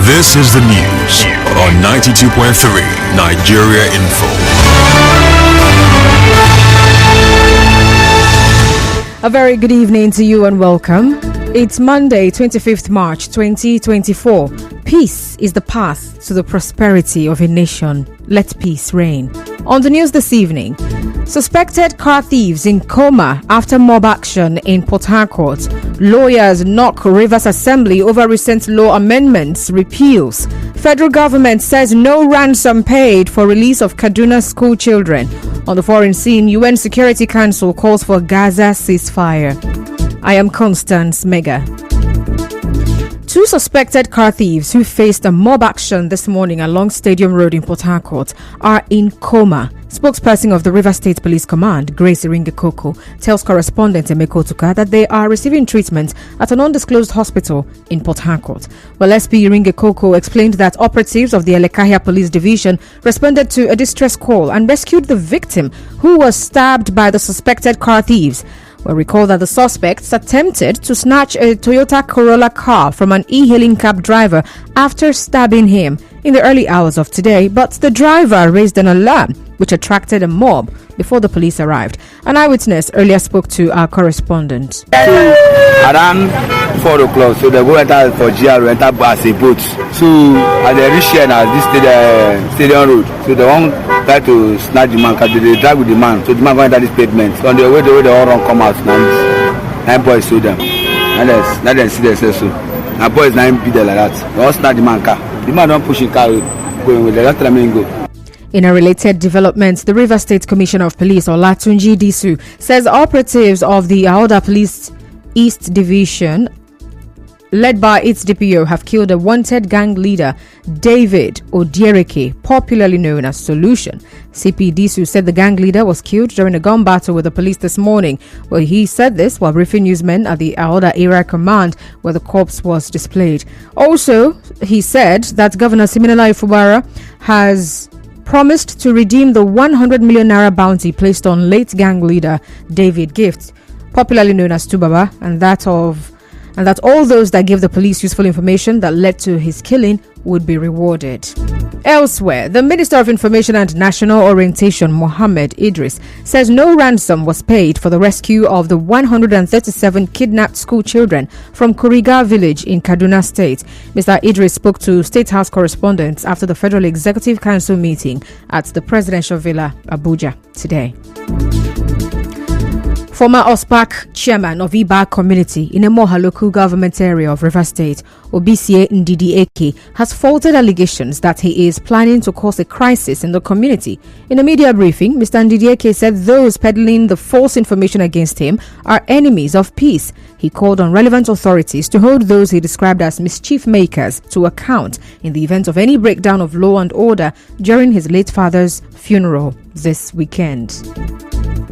This is the news on 92.3 Nigeria Info. A very good evening to you and welcome. It's Monday, 25th March 2024. Peace is the path to the prosperity of a nation. Let peace reign. On the news this evening, suspected car thieves in coma after mob action in Port Harcourt. Lawyers knock Rivers Assembly over recent law amendments repeals. Federal government says no ransom paid for release of Kaduna school children. On the foreign scene, UN Security Council calls for Gaza ceasefire. I am Constance Mega. Two suspected car thieves who faced a mob action this morning along Stadium Road in Port Harcourt are in coma. Spokesperson of the Rivers State Police Command, Grace Iringekoko, tells correspondent Emeko Tuka that they are receiving treatment at an undisclosed hospital in Port Harcourt. Well, SP Iringekoko explained that operatives of the Elekahia Police Division responded to a distress call and rescued the victim, who was stabbed by the suspected car thieves. Well, recall that the suspects attempted to snatch a Toyota Corolla car from an e-hailing cab driver after stabbing him in the early hours of today, but the driver raised an alarm which attracted a mob before the police arrived. An eyewitness earlier spoke to our correspondent. So around 4 o'clock, so they go enter for GR, enter as a boat. So at the reach here now, this stadium road, so they won't try to snatch the man because they drag with the man. So the man going enter this pavement. So on the way they all run come out. Nine boys saw them. Now they see themselves so. Now boys now be there like that. They all snatch the man car. The man don't push the car going with the last time he go. In a related development, the Rivers State Commissioner of Police, Olatunji Disu, says operatives of the Aoda Police East Division, led by its DPO, have killed a wanted gang leader, David Odiereke, popularly known as Solution. CP Disu said the gang leader was killed during a gun battle with the police this morning. Well, he said this while briefing newsmen at the Aoda Area Command, where the corpse was displayed. Also, he said that Governor Siminala Ifubara has promised to redeem the 100 million naira bounty placed on late gang leader David Gift, popularly known as Tubaba, and that all those that gave the police useful information that led to his killing would be rewarded. Elsewhere, the Minister of Information and National Orientation, Mohammed Idris, says no ransom was paid for the rescue of the 137 kidnapped school children from Kuriga village in Kaduna State. Mr. Idris spoke to State House correspondents after the Federal Executive Council meeting at the Presidential Villa, Abuja, today. Former OSPAC chairman of Iba community in a Moha local government area of Rivers State, Obisie Ndidi Eke, has faulted allegations that he is planning to cause a crisis in the community. In a media briefing, Mr. Ndidi Eke said those peddling the false information against him are enemies of peace. He called on relevant authorities to hold those he described as mischief makers to account in the event of any breakdown of law and order during his late father's funeral this weekend.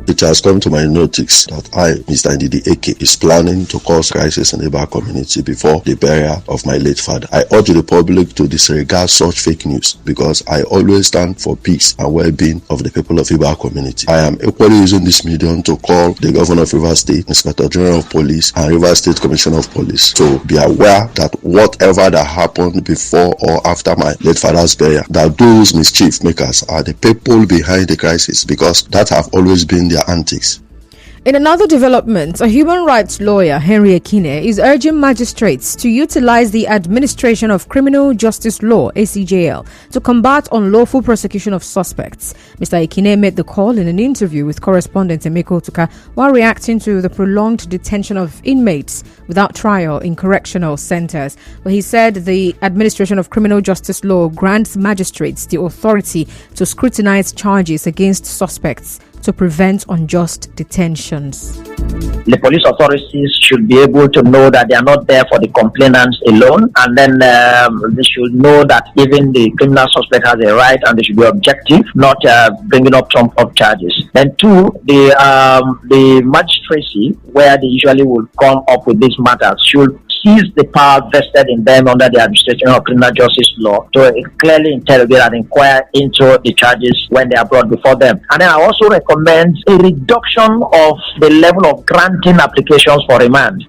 It has come to my notice that I, Mr. Ndidi Eke, is planning to cause crisis in the Iba community before the burial of my late father. I urge the public to disregard such fake news because I always stand for peace and well-being of the people of Iba community. I am equally using this medium to call the Governor of Rivers State, Inspector General of Police, and Rivers State Commissioner of Police to be aware that whatever that happened before or after my late father's burial, that those mischief makers are the people behind the crisis because that have always been their antics. In another development, a human rights lawyer, Henry Ekine, is urging magistrates to utilize the Administration of Criminal Justice Law, ACJL, to combat unlawful prosecution of suspects. Mr. Ekine made the call in an interview with correspondent Emeko Tuka while reacting to the prolonged detention of inmates without trial in correctional centers. Well, he said the Administration of Criminal Justice Law grants magistrates the authority to scrutinize charges against suspects to prevent unjust detentions. The police authorities should be able to know that they are not there for the complainants alone, and then they should know that even the criminal suspect has a right and they should be objective, not bringing up trump up charges. Then two, the magistracy, where they usually will come up with these matters, should seize the power vested in them under the Administration of Criminal Justice Law to clearly interrogate and inquire into the charges when they are brought before them. And then I also recommend a reduction of the level of granting applications for remand.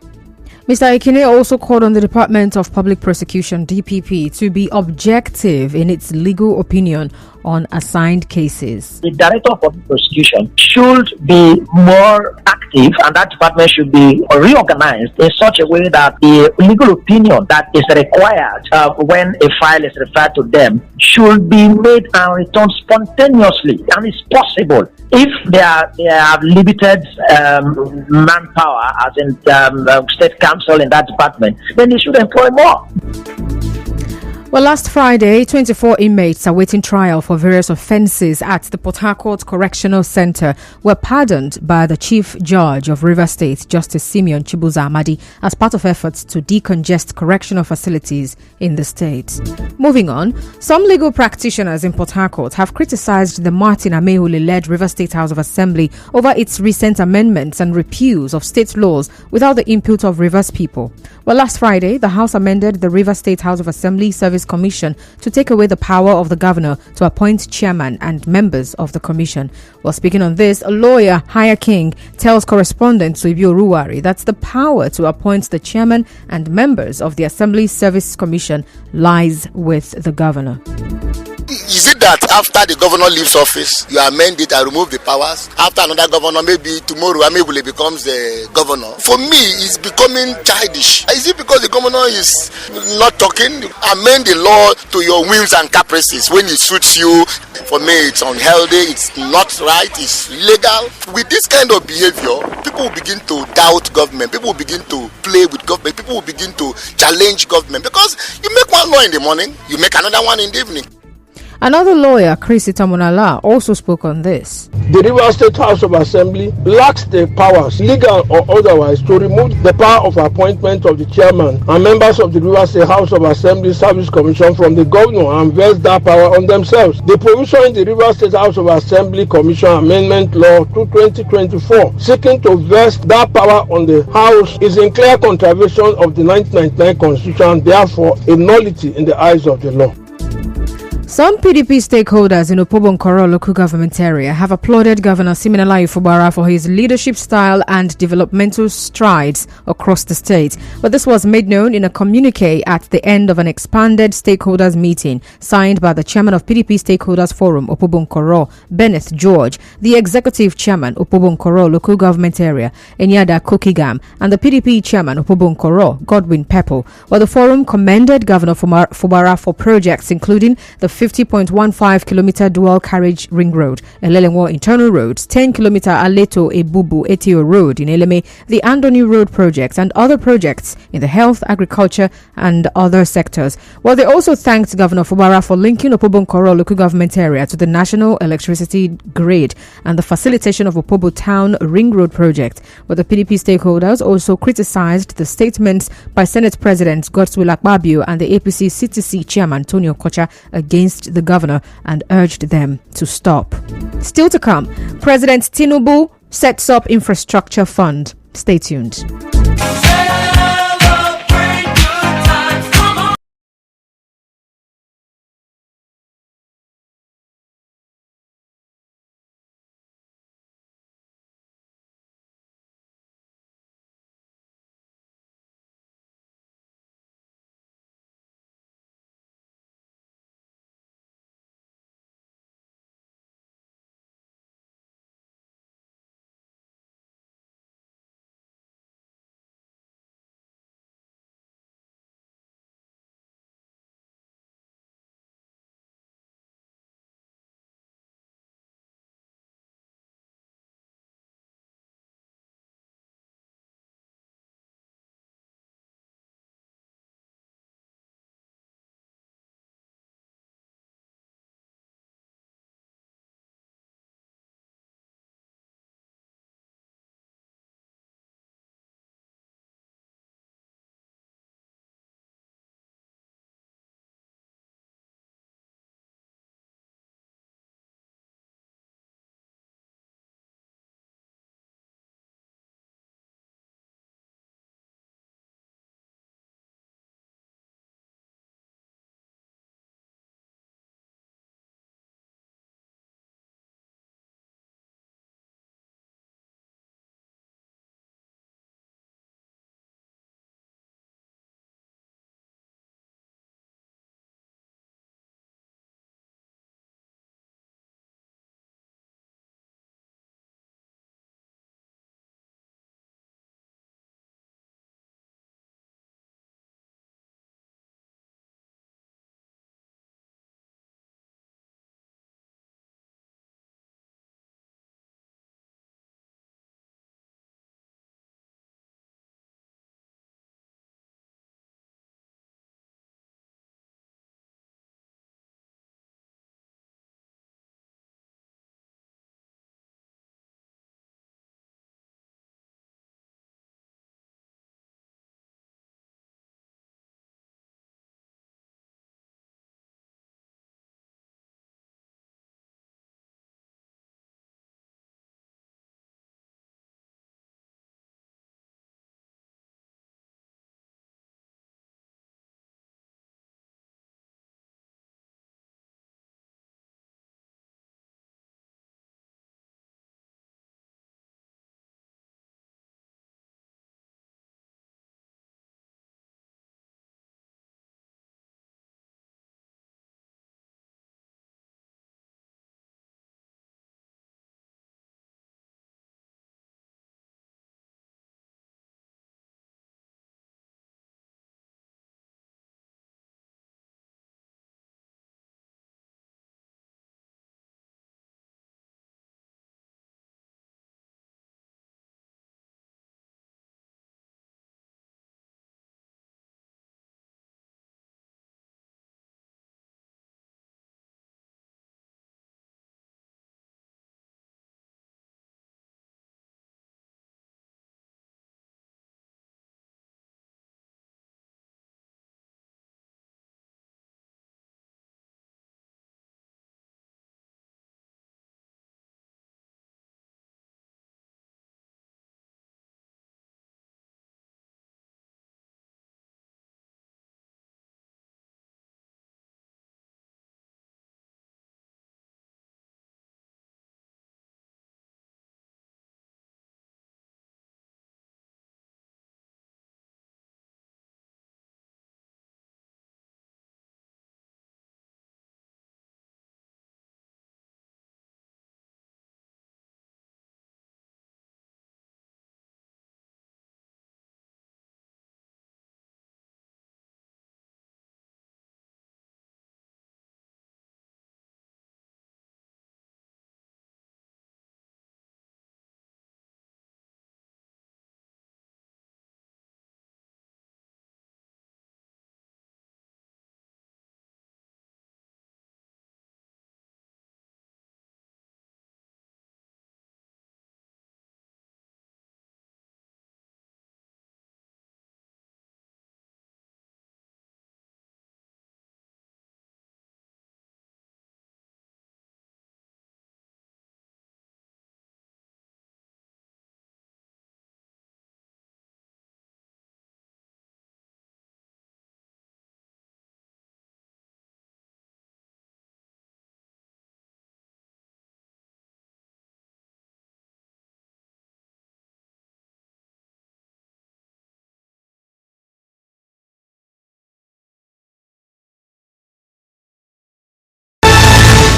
Mr. Ekine also called on the Department of Public Prosecution (DPP) to be objective in its legal opinion on assigned cases. The Director of Public Prosecution should be more active, and that department should be reorganized in such a way that the legal opinion that is required when a file is referred to them should be made and returned spontaneously, and it's possible. If they have limited manpower, as in state council in that department, then they should employ more. Well, last Friday, 24 inmates awaiting trial for various offences at the Port Harcourt Correctional Centre were pardoned by the Chief Judge of Rivers State, Justice Simeon Chibuza Amadi, as part of efforts to decongest correctional facilities in the state. Moving on, some legal practitioners in Port Harcourt have criticised the Martin Amehule-led Rivers State House of Assembly over its recent amendments and repeals of state laws without the input of Rivers people. Well, last Friday, the House amended the Rivers State House of Assembly Service Commission to take away the power of the governor to appoint chairman and members of the commission. While speaking on this, a lawyer, Haya King, tells correspondent Suibio Ruwari that the power to appoint the chairman and members of the Assembly Service Commission lies with the governor. Is it that after the governor leaves office, you amend it and remove the powers? After another governor, maybe tomorrow Amebule becomes the governor. For me, it's becoming childish. Is it because the governor is not talking? Amend the law to your whims and caprices when it suits you. For me, it's unhealthy, it's not right, it's illegal. With this kind of behavior, people will begin to doubt government, people will begin to play with government, people will begin to challenge government, because you make one law in the morning, you make another one in the evening. Another lawyer, Chris Itamunala, also spoke on this. The Rivers State House of Assembly lacks the powers, legal or otherwise, to remove the power of appointment of the chairman and members of the Rivers State House of Assembly Service Commission from the governor and vest that power on themselves. The provision in the Rivers State House of Assembly Commission Amendment Law 2024 seeking to vest that power on the House is in clear contravention of the 1999 Constitution and therefore a nullity in the eyes of the law. Some PDP stakeholders in Opobonkoro local government area have applauded Governor Siminalayi Fubara for his leadership style and developmental strides across the state. But this was made known in a communique at the end of an expanded stakeholders meeting signed by the chairman of PDP Stakeholders Forum, Opobonkoro, Bennett George, the executive chairman, Opobonkoro local government area, Enyada Kokigam, and the PDP chairman, Opobonkoro, Godwin Pepple. While the forum commended Governor Fubara for projects including the 50.15 kilometer dual carriage ring road, Elelenwo internal roads, 10 kilometer Aleto Ebubu Etio road in Eleme, the Andoni road project, and other projects in the health, agriculture, and other sectors. Well, they also thanked Governor Fubara for linking Opobonkoro local government area to the national electricity grid and the facilitation of Opobo town ring road project. But the PDP stakeholders also criticized the statements by Senate President Godswill Akpabio and the APC CTC chairman Tony Okocha against the governor and urged them to stop. Still to come, President Tinubu sets up infrastructure fund. Stay tuned.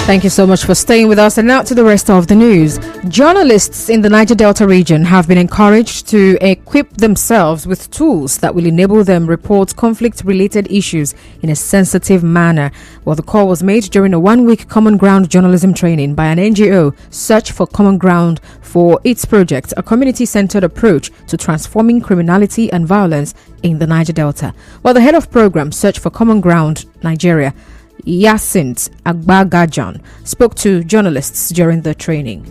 Thank you so much for staying with us. And now to the rest of the news. Journalists in the Niger Delta region have been encouraged to equip themselves with tools that will enable them report conflict-related issues in a sensitive manner. Well, the call was made during a one-week Common Ground journalism training by an NGO, Search for Common Ground, for its project, a community-centered approach to transforming criminality and violence in the Niger Delta. Well, the head of program, Search for Common Ground, Nigeria, Yacint Agbagajan, spoke to journalists during the training.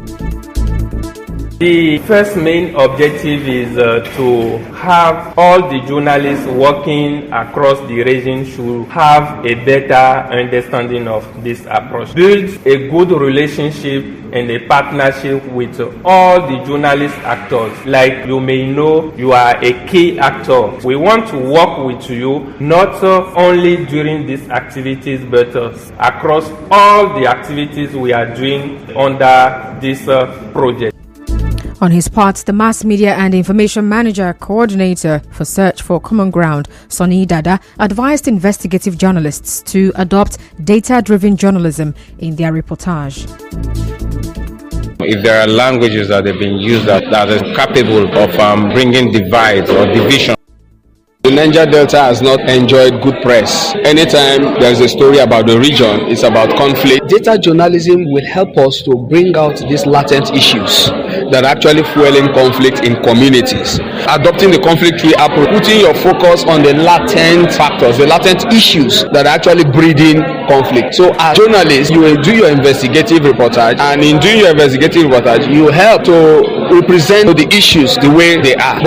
The first main objective is to have all the journalists working across the region should have a better understanding of this approach. Build a good relationship and a partnership with all the journalist actors. Like you may know, you are a key actor. We want to work with you not only during these activities but across all the activities we are doing under this project. On his part, the Mass Media and Information Manager Coordinator for Search for Common Ground, Sonny Dada, advised investigative journalists to adopt data-driven journalism in their reportage. If there are languages that have been used that are capable of bringing divides or division, the Niger Delta has not enjoyed good press. Anytime there's a story about the region, it's about conflict. Data journalism will help us to bring out these latent issues that are actually fueling conflict in communities. Adopting the conflict-free approach, putting your focus on the latent factors, the latent issues that are actually breeding conflict. So as journalists, you will do your investigative reportage, and in doing your investigative reportage, you help to represent the issues the way they are.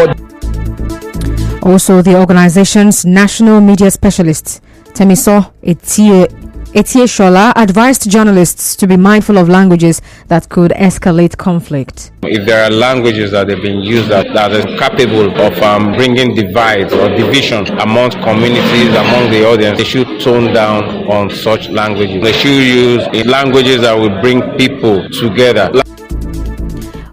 Also, the organization's national media specialist, Temiso Etie Shola, advised journalists to be mindful of languages that could escalate conflict. If there are languages that have been used that are capable of bringing divides or division amongst communities, among the audience, they should tone down on such languages. They should use languages that will bring people together.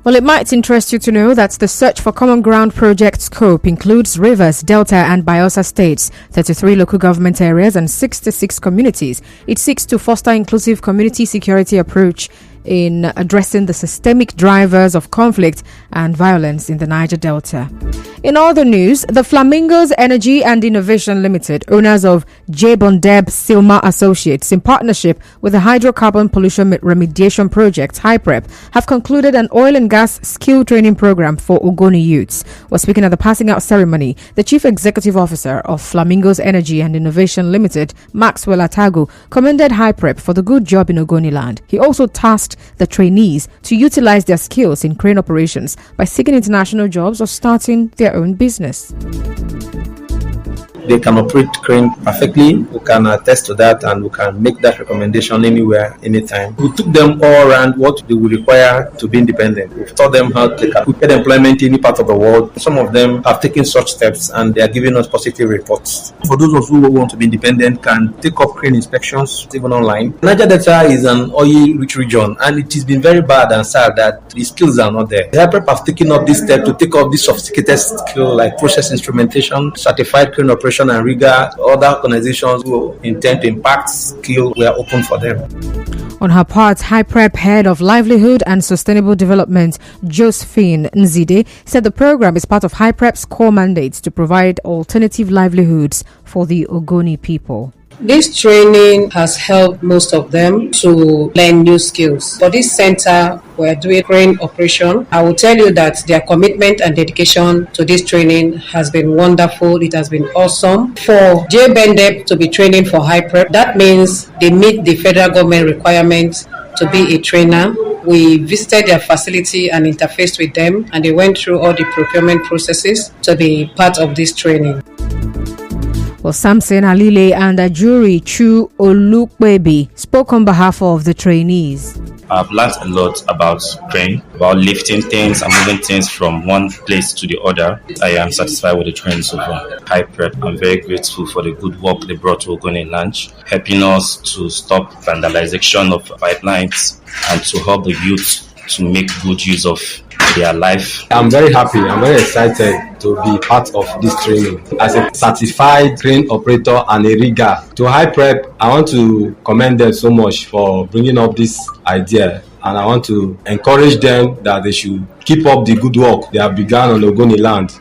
Well, it might interest you to know that the Search for Common Ground project scope includes Rivers, Delta and Bayelsa states, 33 local government areas and 66 communities. It seeks to foster inclusive community security approach in addressing the systemic drivers of conflict and violence in the Niger Delta. In other news, the Flamingos Energy and Innovation Limited, owners of J. Bondeb Silma Associates, in partnership with the Hydrocarbon Pollution Remediation Project, HYPREP, have concluded an oil and gas skill training program for Ogoni youths. While speaking at the passing out ceremony, the Chief Executive Officer of Flamingos Energy and Innovation Limited, Maxwell Atago, commended HYPREP for the good job in Ogoni land. He also tasked the trainees to utilize their skills in crane operations by seeking international jobs or starting their own business. They can operate crane perfectly. We can attest to that, and we can make that recommendation anywhere, anytime. We took them all around what they would require to be independent. We've taught them how to get employment in any part of the world. Some of them have taken such steps, and they are giving us positive reports. For those of us who want to be independent, can take up crane inspections, even online. Niger Delta is an oil-rich region, and it has been very bad and sad that the skills are not there. The HYPREP have taken up this step to take up this sophisticated skill like process instrumentation, certified crane operation, and Riga. Other organizations who intend to impact skill were open for them. On her part, HYPREP Head of Livelihood and Sustainable Development, Josephine Nzide, said the program is part of HYPREP's core mandate to provide alternative livelihoods for the Ogoni people. This training has helped most of them to learn new skills. For this center, we're doing crane operation. I will tell you that their commitment and dedication to this training has been wonderful. It has been awesome. For J. Bendep to be training for HYPREP, that means they meet the federal government requirements to be a trainer. We visited their facility and interfaced with them, and they went through all the procurement processes to be part of this training. Well, Samson Alile and Ajuri Chu Olukwebi spoke on behalf of the trainees. I've learned a lot about crane, about lifting things and moving things from one place to the other. I am satisfied with the training so far. HYPREP, I'm very grateful for the good work they brought to Ogoni Lounge, helping us to stop vandalization of pipelines and to help the youth to make good use of the their life. I'm very happy. I'm very excited to be part of this training. As a certified crane operator and a rigger, to High Prep, I want to commend them so much for bringing up this idea. And I want to encourage them that they should keep up the good work they have begun on Ogoni land.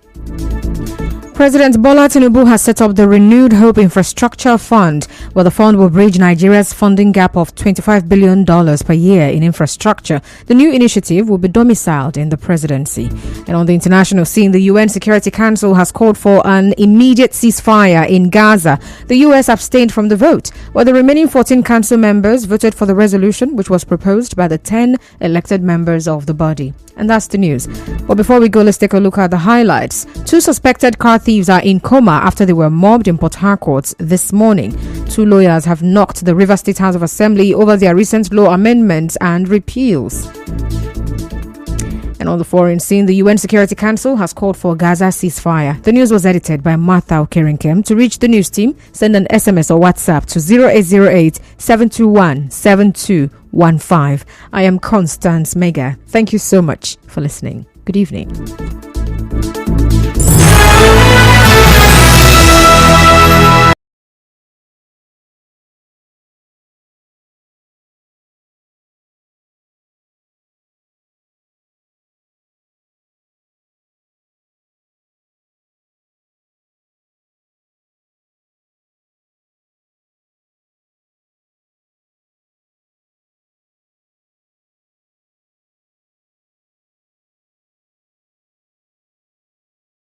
President Bola Tinubu has set up the Renewed Hope Infrastructure Fund, where the fund will bridge Nigeria's funding gap of $25 billion per year in infrastructure. The new initiative will be domiciled in the presidency. And on the international scene, the UN Security Council has called for an immediate ceasefire in Gaza. The US abstained from the vote, while the remaining 14 council members voted for the resolution, which was proposed by the 10 elected members of the body. And that's the news. But before we go, let's take a look at the highlights. 2 suspected car thieves are in coma after they were mobbed in Port Harcourt this morning. 2 lawyers have knocked the Rivers State House of Assembly over their recent law amendments and repeals. And on the foreign scene, the UN Security Council has called for a Gaza ceasefire. The news was edited by Martha Okerinkem. To reach the news team, send an SMS or WhatsApp to 0808 721 7215. I am Constance Mega. Thank you so much for listening. Good evening.